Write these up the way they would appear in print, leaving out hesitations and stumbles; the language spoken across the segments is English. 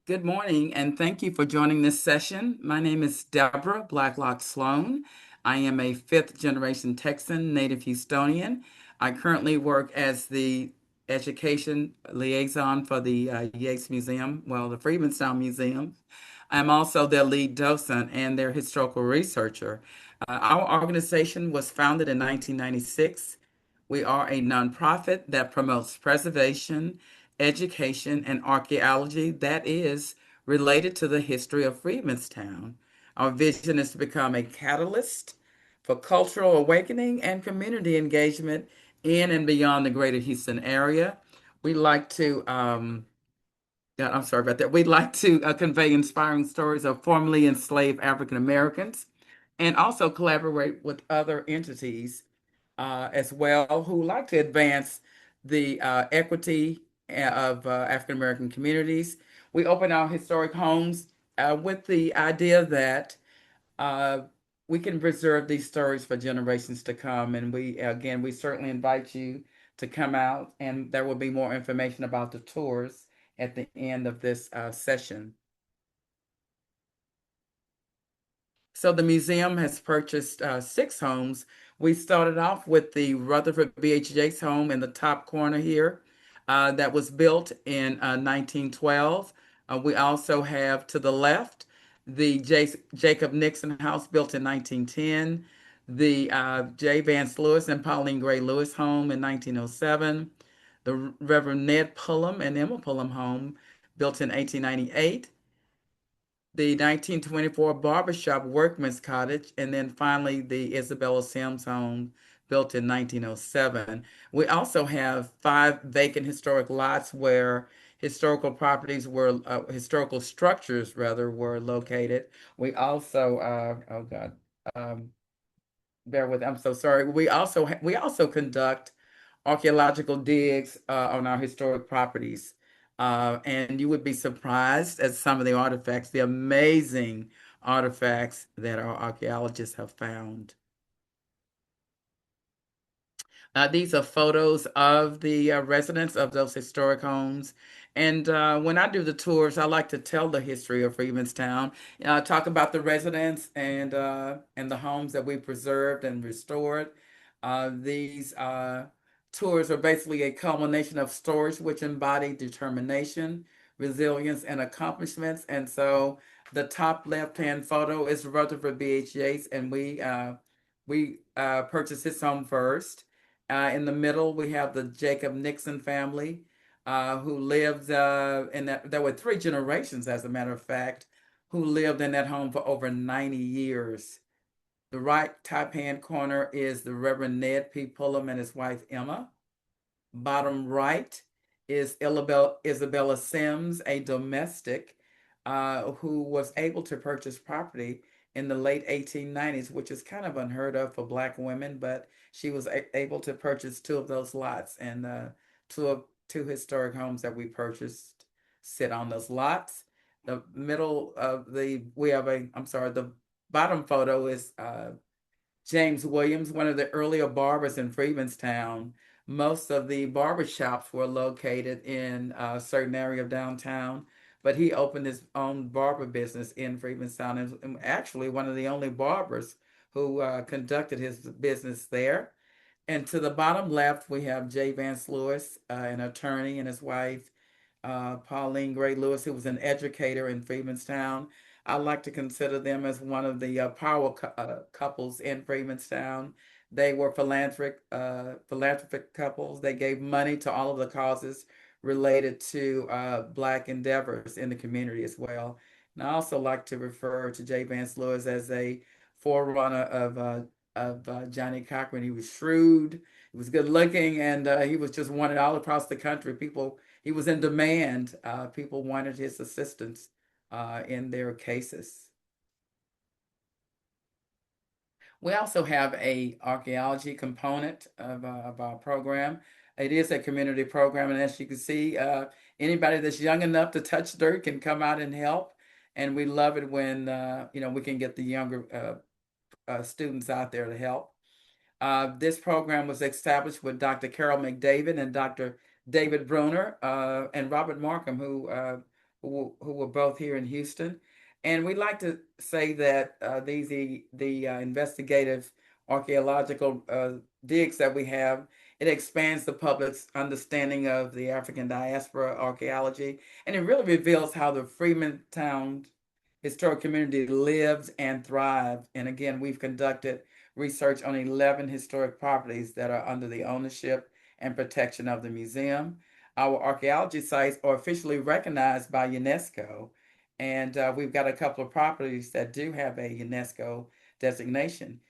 Good morning, and thank you for joining this session. My name is Debora Blacklock-Sloan. I am a fifth generation Texan, native Houstonian. I currently work as the education liaison for the Yates Museum, well, the Freedmen Museum. I'm also their lead docent and their historical researcher. Our organization was founded in 1996. We are a nonprofit that promotes preservation, education, and archaeology that is related to the history of Freedmanstown. Our vision is to become a catalyst for cultural awakening and community engagement in and beyond the greater Houston area. We like to, I'm sorry about that. We'd like to convey inspiring stories of formerly enslaved African Americans and also collaborate with other entities as well who like to advance the equity of African American communities. We open our historic homes with the idea that uh, we can preserve these stories for generations to come. And we certainly invite you to come out, and there will be more information about the tours at the end of this session. So the museum has purchased six homes. We started off with the Rutherford BHJ's home in the top corner here that was built in 1912. We also have to the left the Jacob Nixon house built in 1910, the J. Vance Lewis and Pauline Gray Lewis home in 1907, the Reverend Ned Pullum and Emma Pullum home built in 1898, the 1924 Barbershop Workman's Cottage, and then finally the Isabella Sims home built in 1907. We also have five vacant historic lots where historical structures rather, were located. We also, oh God, um, bear with, I'm so sorry. We also conduct archaeological digs on our historic properties. And you would be surprised at some of the artifacts, the amazing artifacts that our archaeologists have found. These are photos of the residents of those historic homes. And when I do the tours, I like to tell the history of Freemanstown, talk about the residents and the homes that we preserved and restored. These tours are basically a culmination of stories which embody determination, resilience, and accomplishments. And so the top left-hand photo is Rutherford B.H. Yates, and we purchased his home first. In the middle, we have the Jacob Nixon family, who lived in that. There were three generations, as a matter of fact, who lived in that home for over 90 years. The right top hand corner is the Reverend Ned P. Pullum and his wife Emma. Bottom right is Isabella Sims, a domestic who was able to purchase property in the late 1890s, which is kind of unheard of for Black women, but she was able to purchase two of those lots, and two historic homes that we purchased sit on those lots. The middle of the we have a I'm sorry, the bottom photo is James Williams, one of the earlier barbers in Freemanstown. Most of the barber shops were located in a certain area of downtown, but he opened his own barber business in Freemanstown, and actually one of the only barbers who conducted his business there. And to the bottom left, we have J. Vance Lewis, an attorney, and his wife, Pauline Gray Lewis, who was an educator in Freemanstown. I like to consider them as one of the couples in Freemanstown. They were philanthropic couples. They gave money to all of the causes related to Black endeavors in the community as well. And I also like to refer to J. Vance Lewis as a forerunner of Johnny Cochran. He was shrewd, he was good looking, and he was just wanted all across the country. He was in demand. People wanted his assistance in their cases. We also have a archaeology component of our program. It is a community program, and as you can see, anybody that's young enough to touch dirt can come out and help. And we love it when we can get the younger students out there to help. This program was established with Dr. Carol McDavid and Dr. David Bruner and Robert Markham, who who were both here in Houston. And we like to say that the investigative archaeological digs that we have, it expands the public's understanding of the African diaspora archaeology, and it really reveals how the Freeman Town historic community lives and thrives. And again, we've conducted research on 11 historic properties that are under the ownership and protection of the museum. Our archaeology sites are officially recognized by UNESCO, and we've got a couple of properties that do have a UNESCO designation.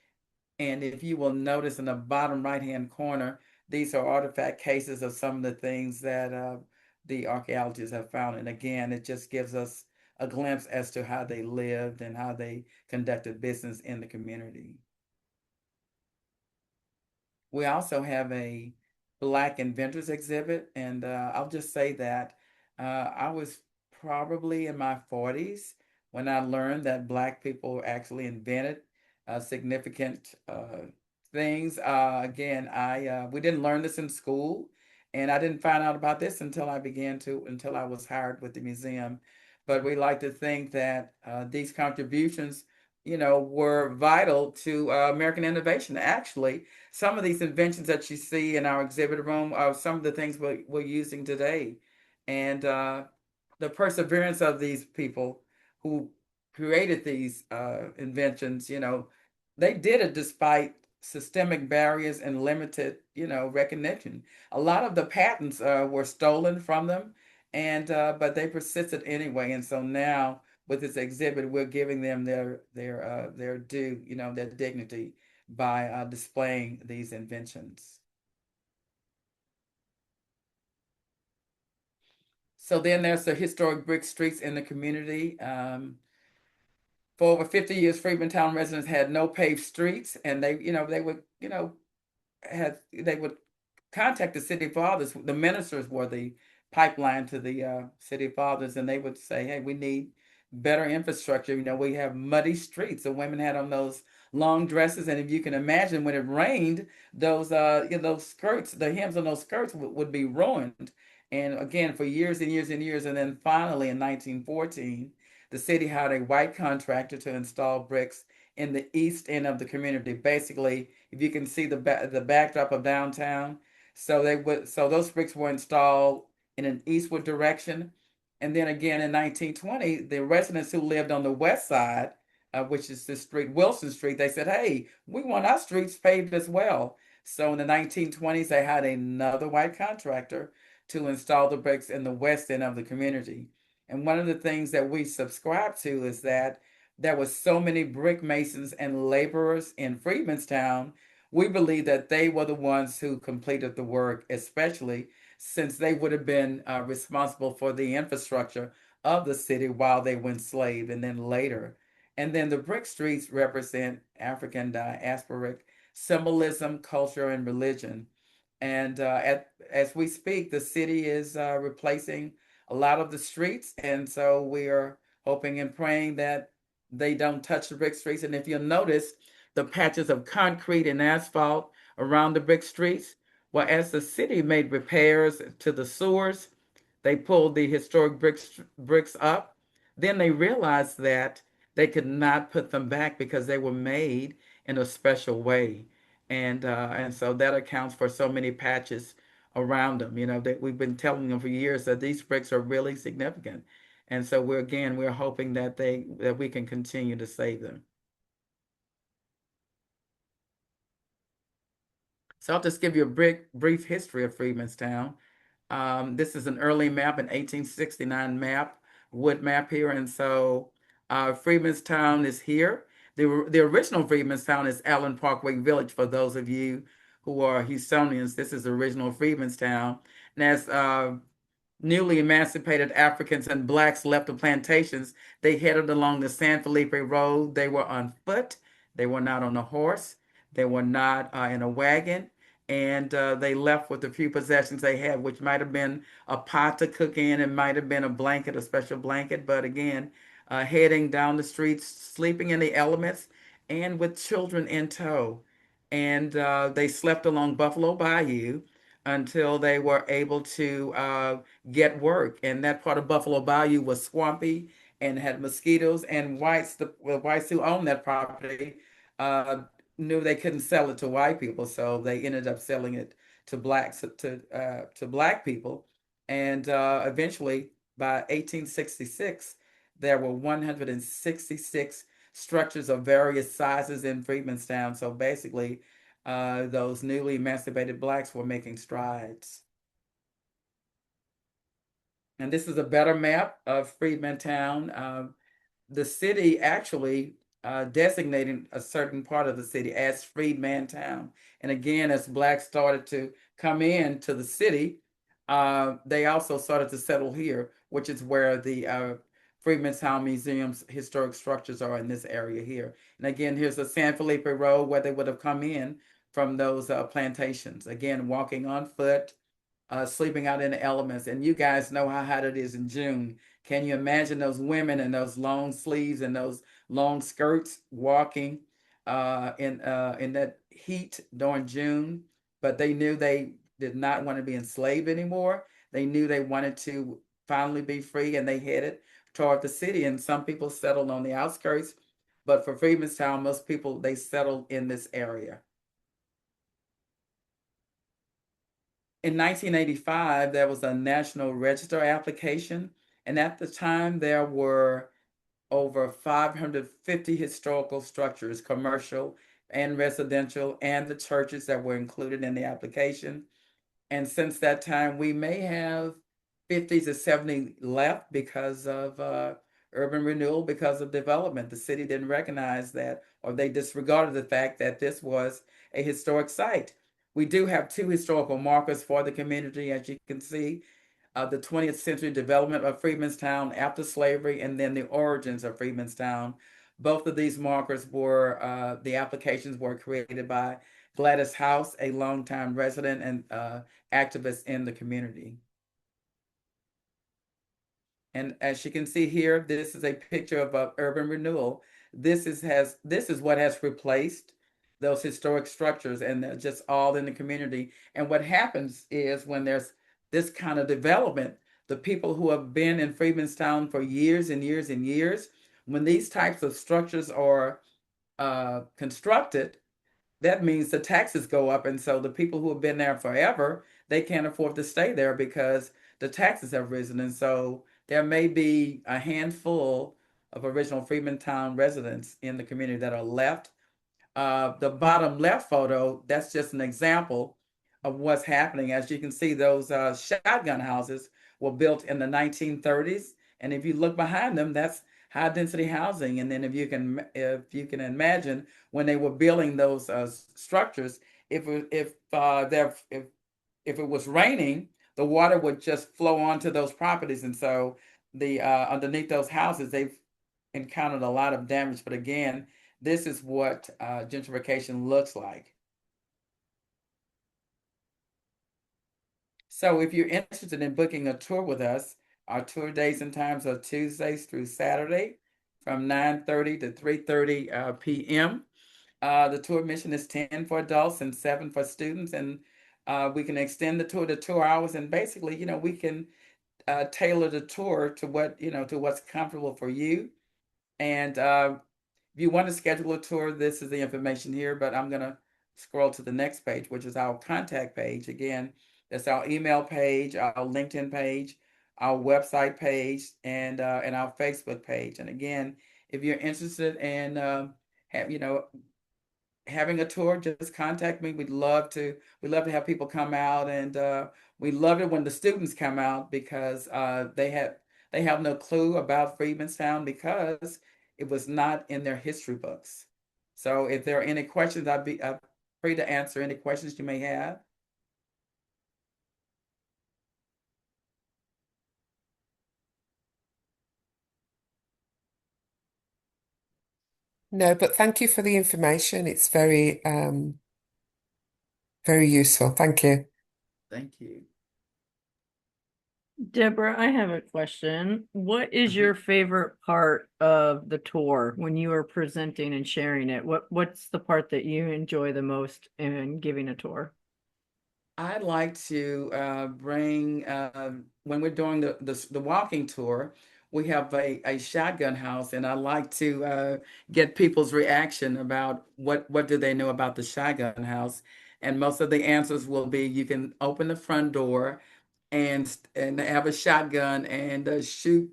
And if you will notice in the bottom right-hand corner, these are artifact cases of some of the things that the archaeologists have found. And again, it just gives us a glimpse as to how they lived and how they conducted business in the community. We also have a Black Inventors exhibit, and I'll just say that I was probably in my 40s when I learned that Black people actually invented significant things. Again, I we didn't learn this in school, and I didn't find out about this until I was hired with the museum. But we like to think that these contributions, were vital to American innovation. Actually, some of these inventions that you see in our exhibit room are some of the things we're using today. And the perseverance of these people who created these inventions, they did it despite systemic barriers and limited, recognition. A lot of the patents were stolen from them, and but they persisted anyway. And so now with this exhibit, we're giving them their due, their dignity by displaying these inventions. So then there's the historic brick streets in the community. For over 50 years, Freedmen Town residents had no paved streets, and they would, they would contact the city fathers. The ministers were the pipeline to the city fathers, and they would say, "Hey, we need better infrastructure. We have muddy streets." The women had on those long dresses, and if you can imagine, when it rained, those skirts, the hems on those skirts would be ruined. And again, for years and years and years, and then finally in 1914, the city hired a white contractor to install bricks in the east end of the community. Basically, if you can see the backdrop of downtown, so those bricks were installed in an eastward direction. And then again in 1920, the residents who lived on the west side, which is the street, Wilson Street, they said, "Hey, we want our streets paved as well." So in the 1920s, they had another white contractor to install the bricks in the west end of the community. And one of the things that we subscribe to is that there were so many brick masons and laborers in Freedmanstown. We believe that they were the ones who completed the work, especially since they would have been responsible for the infrastructure of the city while they were enslaved and then later. And then the brick streets represent African diasporic symbolism, culture, and religion. And as we speak, the city is replacing a lot of the streets. And so we are hoping and praying that they don't touch the brick streets. And if you'll notice the patches of concrete and asphalt around the brick streets, well, as the city made repairs to the sewers, they pulled the historic bricks up. Then they realized that they could not put them back because they were made in a special way. And so that accounts for so many patches around them. That we've been telling them for years that these bricks are really significant. And so we're hoping that we can continue to save them. So I'll just give you a brief history of Freemanstown. This is an early map, an 1869 map, wood map here. And so Freemanstown is here. The original Freemanstown is Allen Parkway Village for those of you who are Houstonians. This is the original Freemanstown. And as newly emancipated Africans and blacks left the plantations, they headed along the San Felipe Road. They were on foot. They were not on a horse. They were not in a wagon. And they left with the few possessions they had, which might have been a pot to cook in. It might have been a blanket, a special blanket. But again, heading down the streets, sleeping in the elements, and with children in tow. And they slept along Buffalo Bayou. until they were able to get work. And that part of Buffalo Bayou was swampy and had mosquitoes. And whites who owned that property uh, knew they couldn't sell it to white people, so they ended up selling it to black people. And eventually, by 1866, there were 166 structures of various sizes in Freedmanstown. So basically, those newly emancipated blacks were making strides. And this is a better map of Freedmantown. The city actually designating a certain part of the city as Freedman Town. And again, as blacks started to come in to the city, they also started to settle here, which is where the Freedmantown Museum's historic structures are in this area here. And again, here's the San Felipe Road where they would have come in from those plantations. Again, walking on foot, sleeping out in the elements. And you guys know how hot it is in June. Can you imagine those women in those long sleeves and those long skirts walking in that heat during June? But they knew they did not want to be enslaved anymore. They knew they wanted to finally be free, and they headed toward the city. And some people settled on the outskirts, but for Freemanstown, most people they settled in this area. In 1985, there was a National Register application, and at the time there were over 550 historical structures, commercial and residential, and the churches that were included in the application. And since that time, we may have 50 to 70 left because of urban renewal, because of development. The city didn't recognize that, or they disregarded the fact that this was a historic site. We do have two historical markers for the community, as you can see, the 20th century development of Freedmanstown after slavery, and then the origins of Freedmanstown. Both of these markers were, the applications were created by Gladys House, a longtime resident and activist in the community. And as you can see here, this is a picture of urban renewal. This is what has replaced those historic structures, and they're just all in the community. And what happens is when there's this kind of development, the people who have been in Freemanstown for years and years and years, when these types of structures are constructed, that means the taxes go up. And so the people who have been there forever, they can't afford to stay there because the taxes have risen. And so there may be a handful of original Freemantown residents in the community that are left. The bottom left photo, that's just an example of what's happening. As you can see, those shotgun houses were built in the 1930s. And if you look behind them, that's high density housing. And then if you can imagine when they were building those structures, if it was raining, the water would just flow onto those properties. And so the underneath those houses, they've encountered a lot of damage. But again, this is what gentrification looks like. So if you're interested in booking a tour with us, our tour days and times are Tuesdays through Saturday from 9:30 to 3:30 p.m. The tour admission is 10 for adults and 7 for students, and we can extend the tour to 2 hours. And basically, we can tailor the tour to what's comfortable for you. And if you want to schedule a tour, this is the information here, but I'm going to scroll to the next page, which is our contact page. Again, that's our email page, our LinkedIn page, our website page, and our Facebook page. And again, if you're interested in have, having a tour, just contact me. We love to have people come out, and we love it when the students come out because they have no clue about Freedmanstown because it was not in their history books. So if there are any questions, I'd be free to answer any questions you may have. No, but thank you for the information. It's very useful. Thank you. Thank you. Deborah, I have a question. What is Mhm. your favorite part of the tour when you are presenting and sharing it? What's the part that you enjoy the most in giving a tour? I like to bring when we're doing the walking tour, we have a shotgun house, and I like to get people's reaction about what do they know about the shotgun house, and most of the answers will be you can open the front door and have a shotgun and shoot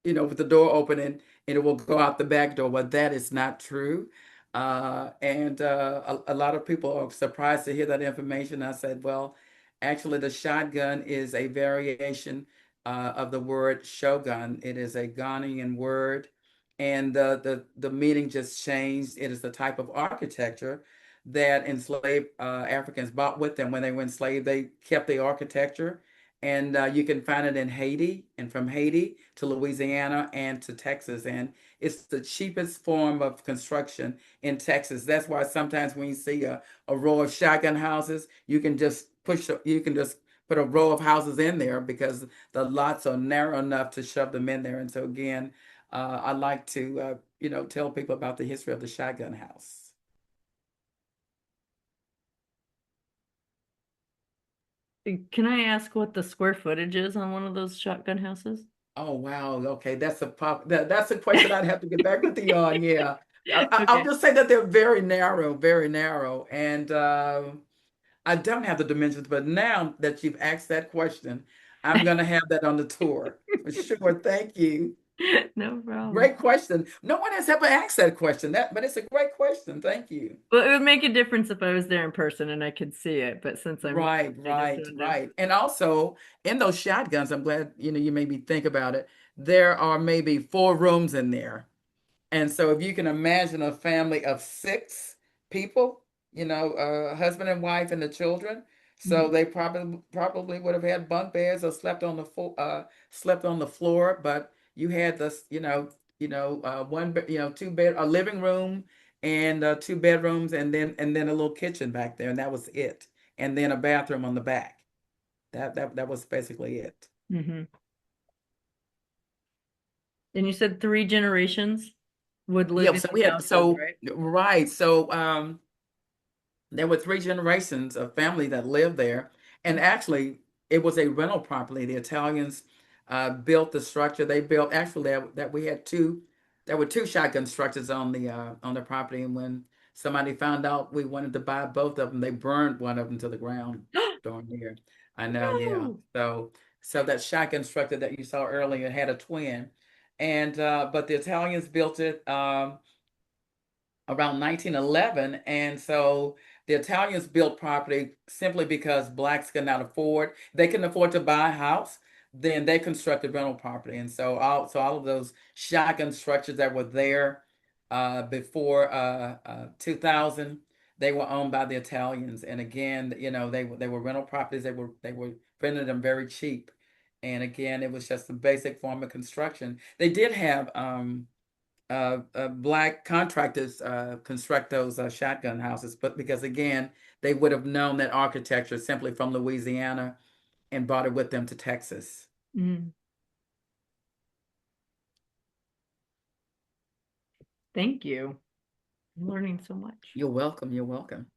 with the door open and it will go out the back door. Well, that is not true. And a lot of people are surprised to hear that information. I said, well, actually, the shotgun is a variation of the word shogun. It is a Ghanaian word, and the meaning just changed. It is the type of architecture that enslaved Africans brought with them when they were enslaved. They kept the architecture and you can find it in Haiti and from Haiti to Louisiana and to Texas. And it's the cheapest form of construction in Texas. That's why sometimes when you see a row of shotgun houses, you can just put a row of houses in there because the lots are narrow enough to shove them in there. And so again, I like to tell people about the history of the shotgun house. Can I ask what the square footage is on one of those shotgun houses? Oh wow. Okay, that's a question I'd have to get back with you on. Yeah, I'll Okay. just say that they're very narrow, and I don't have the dimensions. But now that you've asked that question, I'm gonna have that on the tour for sure. Thank you. No problem. Great question. No one has ever asked that question. But it's a great question. Thank you. Well, it would make a difference if I was there in person and I could see it, but since I'm Right, I just right, don't know. right. And also in those shotguns, I'm glad you made me think about it. There are maybe 4 rooms in there. And so if you can imagine a family of 6 people, husband and wife and the children, so Mhm. they probably would have had bunk beds or slept on the floor, but you had this, two bed, a living room and 2 bedrooms and then a little kitchen back there, and that was it. And then a bathroom on the back. That was basically it. Mhm. And you said 3 generations would live Yeah, in so we the had houses, so right? right. So there were 3 generations of family that lived there. And actually, it was a rental property. The Italians built the structure. They built actually that we had there were 2 shotgun structures on the property. And when somebody found out we wanted to buy both of them, they burned one of them to the ground darn near. I know, yeah. No. So that shotgun structure that you saw earlier had a twin. And but the Italians built it. Around 1911. And so the Italians built property simply because blacks they couldn't afford to buy a house, then they constructed rental property. And so all of those shotgun structures that were there before 2000, they were owned by the Italians. And again, they were rental properties. They were renting them very cheap. And again, it was just a basic form of construction. They did have black contractors construct those shotgun houses, but because again, they would have known that architecture simply from Louisiana and brought it with them to Texas. Mm, thank you. I'm learning so much. You're welcome. You're welcome.